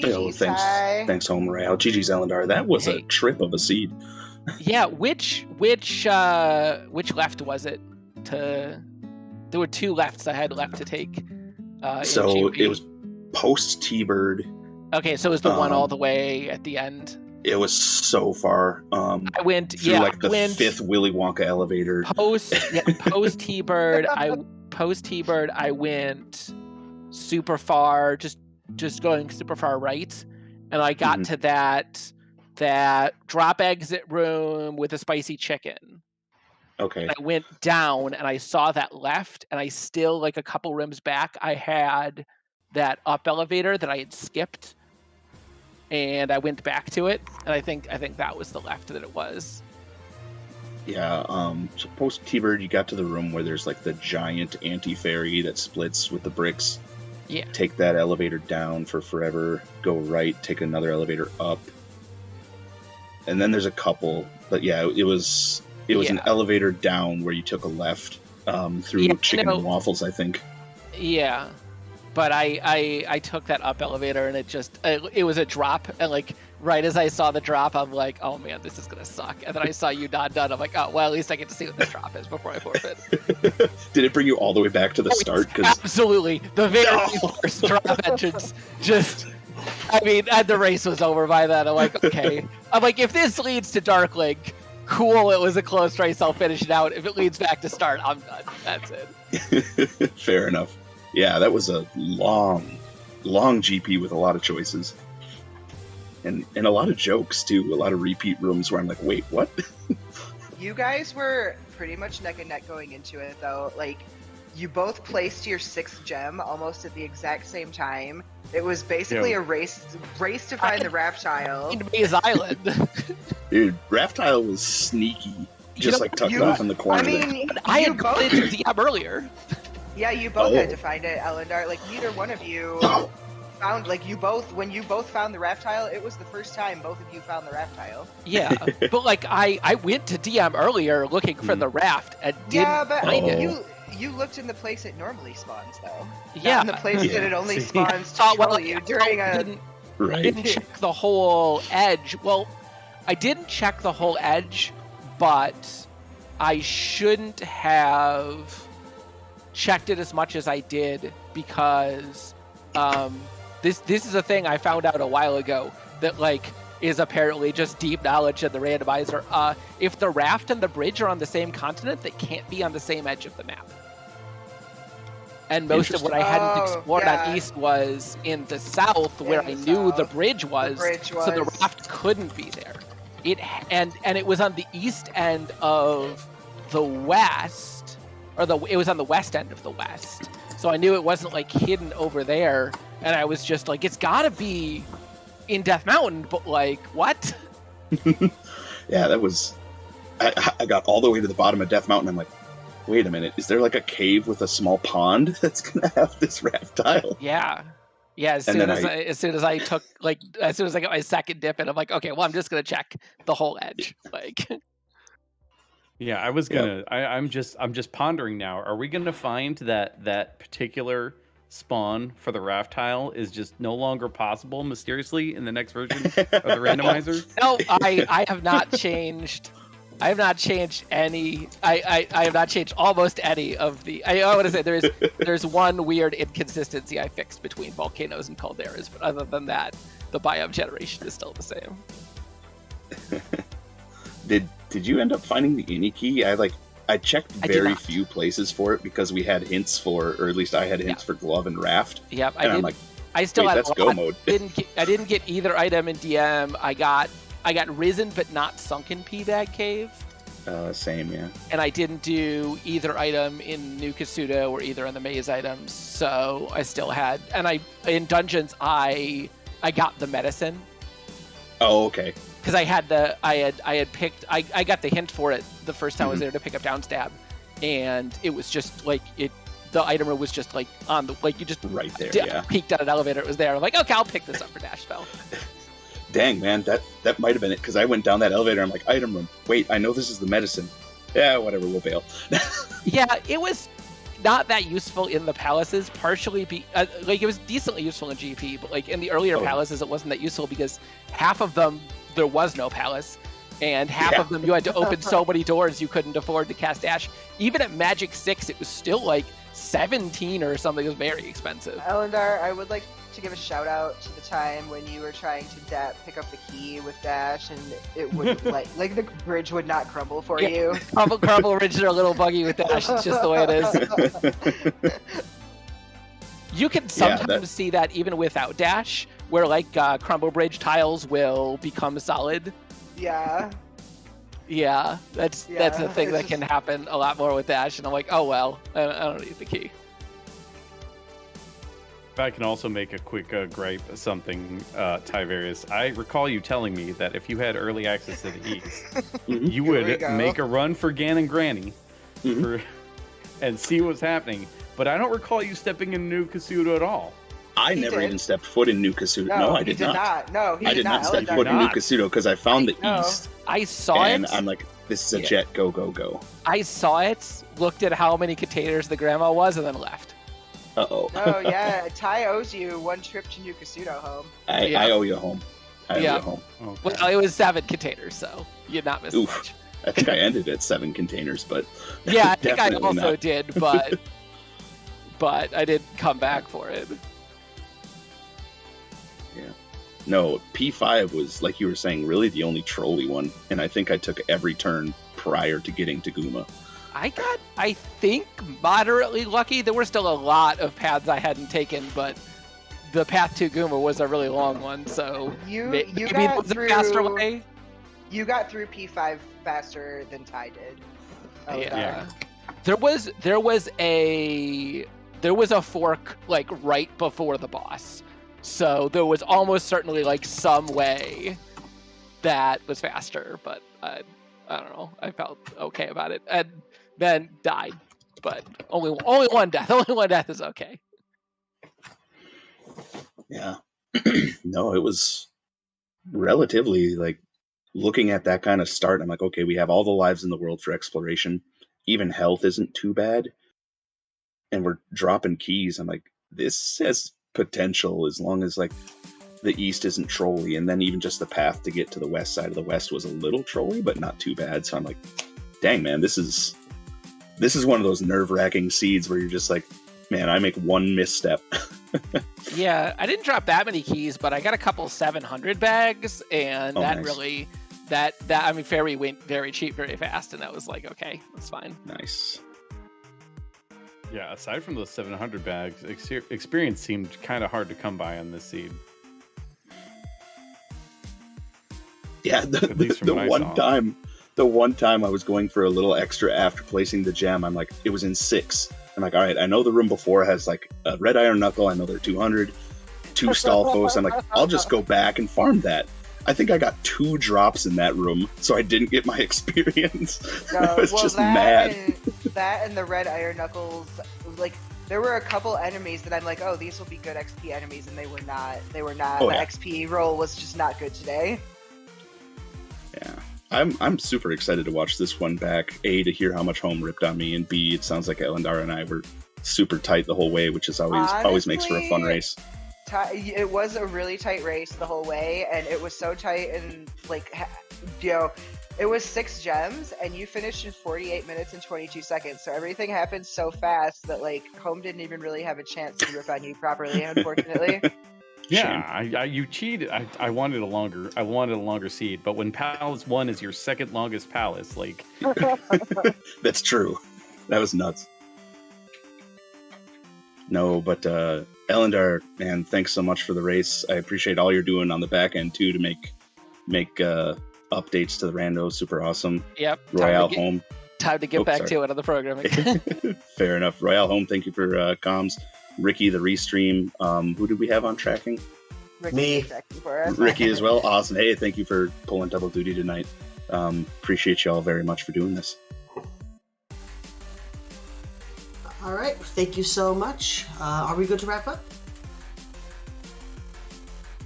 Oh, thanks, Home Morale. GG's, Ellendar. That was a trip of a seed. Yeah, which left was it? There were 2 lefts I had left to take. So it was post T-Bird. Okay, so it was the one all the way at the end. It was so far. I went through like the 5th Willy Wonka elevator. Post T-Bird. Post T-Bird, I went super far, just going super far right, and I got to that drop exit room with a spicy chicken. Okay. And I went down and I saw that left, and I still, like a couple rooms back, I had that up elevator that I had skipped, and I went back to it, and I think that was the left that it was. Yeah, so post T-Bird, you got to the room where there's like the giant anti-fairy that splits with the bricks. Yeah. Take that elevator down for forever, go right, take another elevator up. And then there's a couple, but yeah, it was an elevator down where you took a left through chicken and waffles, I think. Yeah. But I took that up elevator, and it was a drop, and like right as I saw the drop, I'm like, oh man, this is gonna suck. And then I saw you not done. I'm like, oh well, at least I get to see what this drop is before I forfeit. Did it bring you all the way back to the start? Absolutely, the very first drop entrance. And the race was over by then. I'm like, okay. I'm like, if this leads to Dark Link, cool. It was a close race. I'll finish it out. If it leads back to start, I'm done. That's it. Fair enough. Yeah, that was a long GP with a lot of choices. And a lot of jokes, too. A lot of repeat rooms where I'm like, wait, what? You guys were pretty much neck and neck going into it, though. Like, you both placed your 6th gem almost at the exact same time. It was basically a race to find the raft tile. Maze Island. Dude, raft tile was sneaky. Just tucked off in the corner. I mean, I had gone into the DM earlier. Yeah, you both had to find it, Ellendar. Like, neither one of you found, when you both found the raft tile, it was the first time both of you found the raft tile. Yeah, but I went to DM earlier looking for the raft and didn't find it. You looked in the place it normally spawns, though. Yeah. Not in the place that it only spawns to troll you during I didn't check the whole edge. Well, I didn't check the whole edge, but I shouldn't have checked it as much as I did, because this is a thing I found out a while ago. that like is apparently just deep knowledge of the randomizer. If the raft and the bridge are on the same continent, they can't be on the same edge of the map. And most of what I hadn't explored on East was in the south, where I knew the bridge was, so the raft couldn't be there. And it was on the east end of the west, or it was on the west end of the west. So I knew it wasn't like hidden over there, and I was just like, it's gotta be in Death Mountain, but like, what? Yeah, that was. I got all the way to the bottom of Death Mountain. I'm like, wait a minute, is there like a cave with a small pond that's gonna have this raft tile? Yeah. As soon as I got my second dip in, I'm like, okay, well, I'm just gonna check the whole edge. Like, yeah, I was gonna. I'm just pondering now. Are we gonna find that particular spawn for the raft tile is just no longer possible mysteriously in the next version of the randomizer? No, I have not changed. I have not changed any. I have not changed almost any of the. I want to say there's one weird inconsistency I fixed between volcanoes and calderas, but other than that, the biome generation is still the same. Did you end up finding the Ini key? I checked very few places for it because we had hints for, or at least I had hints for glove and raft. Yep, and I'm like, I still had that's go mode. I didn't get either item in DM. I got risen but not sunken P-Bag Cave. Same, yeah. And I didn't do either item in New Kasuto or either in the maze items, so I still had. And in dungeons I got the medicine. Oh, okay. Because I had picked. I got the hint for it the first time I was there to pick up downstab, and it was just like it. The item was just like on the you just right there. Peeked at an elevator. It was there. I'm like, okay, I'll pick this up for dash spell. Dang, man, that might have been it, because I went down that elevator. I'm like, item room. Wait, I know this is the medicine. Yeah, whatever, we'll bail. Yeah, it was not that useful in the palaces. Partially, it was decently useful in GP, but like in the earlier palaces, it wasn't that useful because half of them there was no palace, and half of them you had to open so many doors you couldn't afford to cast dash. Even at Magic 6, it was still like 17 or something. It was very expensive. Ellendar, I would like to give a shout out to the time when you were trying to pick up the key with dash, and it would like the bridge would not crumble for you. Crumble bridges are a little buggy with dash. It's just the way it is. You can sometimes see that even without dash, where like crumble bridge tiles will become solid. Yeah. Yeah, that's a thing that can happen a lot more with dash, and I'm like, oh well, I don't need the key. If I can also make a quick gripe of something, Tyvarius, I recall you telling me that if you had early access to the East, you would make a run for Gan and Granny and see what's happening. But I don't recall you stepping in New Kasuto at all. I never even stepped foot in New Kasuto. No, I did not. No, he did not. I did not step foot in New Kasuto because I found the East. I saw it. And I'm like, this is a jet, go, go, go. I saw it, looked at how many containers the grandma was, and then left. Uh-oh. Oh, yeah. Ty owes you one trip to New Kasuto home. I owe you a home. I owe you a home. Okay. Well, it was 7 containers, so you'd not miss much. I think I ended at 7 containers, but yeah, I think I also did, but I didn't come back for it. Yeah. No, P5 was, like you were saying, really the only trolley one, and I think I took every turn prior to getting to Guma. I got, I think, moderately lucky. There were still a lot of paths I hadn't taken, but the path to Guma was a really long one, so maybe that was a faster way. You got through P5 faster than Ty did. Yeah. There was a fork like right before the boss, so there was almost certainly like some way that was faster, but I don't know. I felt okay about it, and then died, but only one death. Only one death is okay. Yeah. No, it was relatively like looking at that kind of start. I'm like, okay, we have all the lives in the world for exploration. Even health isn't too bad. And we're dropping keys. I'm like, this has potential as long as like the east isn't trolly. And then even just the path to get to the west side of the west was a little trolly, but not too bad. So I'm like, dang, man, this is one of those nerve-wracking seeds where you're just like, Man, I make one misstep. Yeah, I didn't drop that many keys, but I got a couple 700 bags, and that nice. really, I mean, Fairy went very cheap, very fast, and that was like, okay, that's fine. Nice. Yeah, aside from those 700 bags, experience seemed kind of hard to come by on this seed. Yeah, the one time I was going for a little extra after placing the gem, I'm like, it was in 6. I'm like, all right, I know the room before has like a red iron knuckle. I know they're 200, 2 Stalfos. I'm like, I'll just go back and farm that. I think I got 2 drops in that room, so I didn't get my experience. I was just mad. That and the red iron knuckles, like, there were a couple enemies that I'm like, oh, these will be good XP enemies, and they were not. Oh, the yeah. XP roll was just not good today. Yeah. I'm super excited to watch this one back. A, to hear how much home ripped on me, and B, it sounds like Ellendar and I were super tight the whole way, which is always makes for a fun race. It was a really tight race the whole way, and it was so tight, and like, it was 6 gems, and you finished in 48 minutes and 22 seconds. So everything happened so fast that like home didn't even really have a chance to rip on you properly, unfortunately. Yeah, you cheated. I wanted a longer seed, but when Palace 1 is your second longest palace, like That's true. That was nuts. No, but Ellendar, man, thanks so much for the race. I appreciate all you're doing on the back end too to make updates to the rando. Super awesome. Yep. Royale home. Time to get back to it on the programming. Fair enough. Royale home. Thank you for comms. Ricky, the restream. Who did we have on tracking? Me. Ricky as well. Awesome. Hey, thank you for pulling double duty tonight. Appreciate you all very much for doing this. All right. Thank you so much. Are we good to wrap up?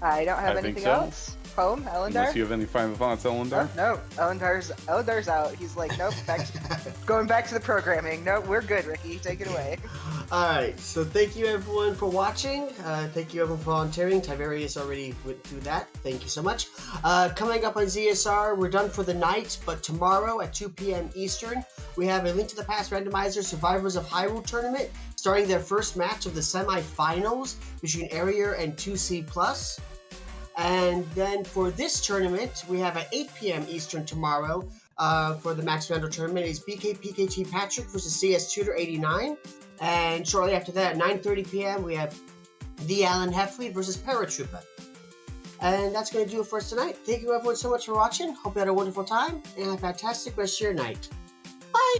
I don't have I think anything so. else. Home, Ellendar? Unless you have any final thoughts, Ellendar? No, Ellendar's out. He's like, nope, going back to the programming. No, we're good, Ricky. Take it away. All right. So thank you everyone for watching. Thank you everyone for volunteering. Tyvarius already went through that. Thank you so much. Coming up on ZSR, we're done for the night, but tomorrow at 2 p.m. Eastern, we have a Link to the Past Randomizer Survivors of Hyrule tournament, starting their first match of the semifinals between Area and 2C+. And then for this tournament, we have at 8 p.m. Eastern tomorrow for the Max Rando tournament is BKPKT Patrick versus CS Tutor 89. And shortly after that, at 9:30 p.m., we have The Alan Heffley versus Paratrooper. And that's going to do it for us tonight. Thank you everyone so much for watching. Hope you had a wonderful time and a fantastic rest of your night. Bye!